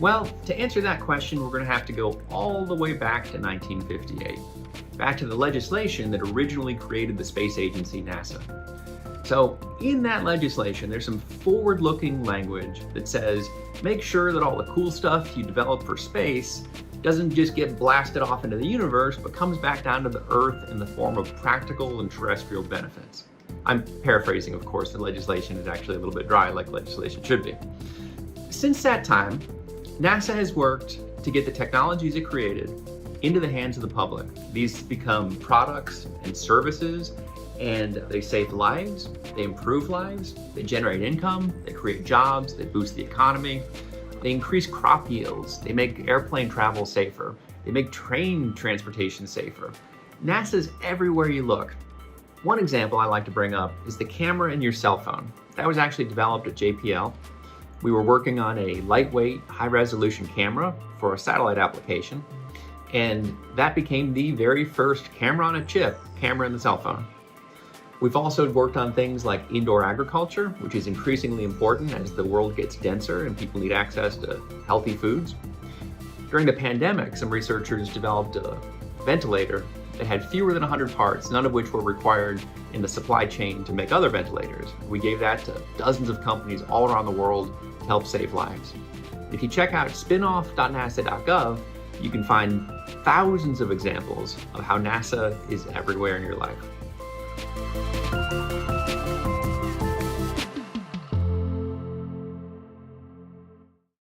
Well, to answer that question, we're going to have to go all the way back to 1958, back to the legislation that originally created the space agency NASA. So in that legislation, there's some forward-looking language that says, make sure that all the cool stuff you develop for space doesn't just get blasted off into the universe, but comes back down to the Earth in the form of practical and terrestrial benefits. I'm paraphrasing, of course. The legislation is actually a little bit dry, like legislation should be. Since that time, NASA has worked to get the technologies it created into the hands of the public. These become products and services, and they save lives, they improve lives, they generate income, they create jobs, they boost the economy, they increase crop yields, they make airplane travel safer, they make train transportation safer. NASA's everywhere you look. One example I like to bring up is the camera in your cell phone. That was actually developed at JPL. We were working on a lightweight, high-resolution camera for a satellite application, and that became the very first camera on a chip, camera in the cell phone. We've also worked on things like indoor agriculture, which is increasingly important as the world gets denser and people need access to healthy foods. During the pandemic, some researchers developed a ventilator that had fewer than 100 parts, none of which were required in the supply chain to make other ventilators. We gave that to dozens of companies all around the world to help save lives. If you check out spinoff.nasa.gov, you can find thousands of examples of how NASA is everywhere in your life.